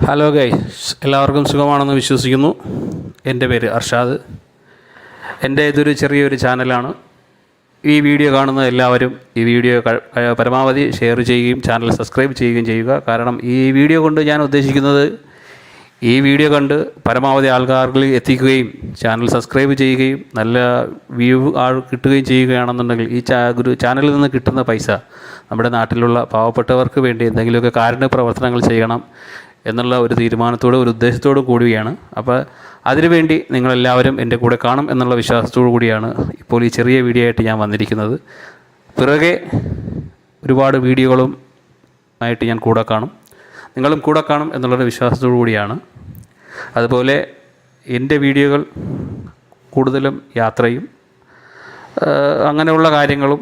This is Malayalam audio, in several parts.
ഹലോ ഗൈസ്, എല്ലാവർക്കും സുഖമാണെന്ന് വിശ്വസിക്കുന്നു. എൻ്റെ പേര് അർഷാദ്. എൻ്റെ ഇതൊരു ചെറിയൊരു ചാനലാണ്. ഈ വീഡിയോ കാണുന്ന എല്ലാവരും ഈ വീഡിയോ പരമാവധി ഷെയർ ചെയ്യുകയും ചാനൽ സബ്സ്ക്രൈബ് ചെയ്യുകയും ചെയ്യുക. കാരണം ഈ വീഡിയോ കൊണ്ട് ഞാൻ ഉദ്ദേശിക്കുന്നത് ഈ വീഡിയോ കണ്ട് പരമാവധി ആൾക്കാരിൽ എത്തിക്കുകയും ചാനൽ സബ്സ്ക്രൈബ് ചെയ്യുകയും നല്ല വ്യൂ കിട്ടുകയും ചെയ്യുകയാണെന്നുണ്ടെങ്കിൽ ഈ ചാനലിൽ നിന്ന് കിട്ടുന്ന പൈസ നമ്മുടെ നാട്ടിലുള്ള പാവപ്പെട്ടവർക്ക് വേണ്ടി എന്തെങ്കിലുമൊക്കെ കാരുണ്യ പ്രവർത്തനങ്ങൾ ചെയ്യണം എന്നുള്ള ഒരു തീരുമാനത്തോടും ഒരു ഉദ്ദേശത്തോടും കൂടിയാണ്. അപ്പോൾ അതിനുവേണ്ടി നിങ്ങളെല്ലാവരും എൻ്റെ കൂടെ കാണും എന്നുള്ള വിശ്വാസത്തോടു കൂടിയാണ് ഇപ്പോൾ ഈ ചെറിയ വീഡിയോ ആയിട്ട് ഞാൻ വന്നിരിക്കുന്നത്. പിറകെ ഒരുപാട് വീഡിയോകളും ആയിട്ട് ഞാൻ കൂടെ കാണും, നിങ്ങളും കൂടെ കാണും എന്നുള്ളൊരു വിശ്വാസത്തോടു കൂടിയാണ്. അതുപോലെ എൻ്റെ വീഡിയോകൾ കൂടുതലും യാത്രയും അങ്ങനെയുള്ള കാര്യങ്ങളും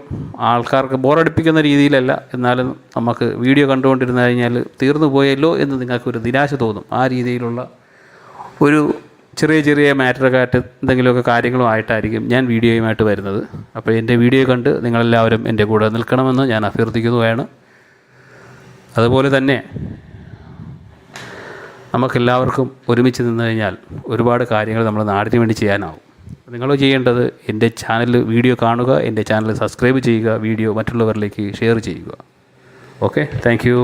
ആൾക്കാർക്ക് ബോറടിപ്പിക്കുന്ന രീതിയിലല്ല. എന്നാലും നമുക്ക് വീഡിയോ കണ്ടുകൊണ്ടിരുന്നു കഴിഞ്ഞാൽ തീർന്നു പോയല്ലോ എന്ന് നിങ്ങൾക്കൊരു നിരാശ തോന്നും. ആ രീതിയിലുള്ള ഒരു ചെറിയ ചെറിയ മാറ്ററൊക്കെ എന്തെങ്കിലുമൊക്കെ കാര്യങ്ങളുമായിട്ടായിരിക്കും ഞാൻ വീഡിയോയുമായിട്ട് വരുന്നത്. അപ്പോൾ എൻ്റെ വീഡിയോ കണ്ട് നിങ്ങളെല്ലാവരും എൻ്റെ കൂടെ നിൽക്കണമെന്ന് ഞാൻ അഭ്യർത്ഥിക്കുന്നതാണ്. അതുപോലെ തന്നെ നമുക്കെല്ലാവർക്കും ഒരുമിച്ച് നിന്ന് കഴിഞ്ഞാൽ ഒരുപാട് കാര്യങ്ങൾ നമ്മുടെ നാടിന് വേണ്ടി ചെയ്യാനാവും. നിങ്ങൾ ചെയ്യേണ്ടത് എൻ്റെ ചാനൽ വീഡിയോ കാണുക, എൻ്റെ ചാനൽ സബ്സ്ക്രൈബ് ചെയ്യുക, വീഡിയോ മറ്റുള്ളവരിലേക്ക് ഷെയർ ചെയ്യുക. Okay, thank you.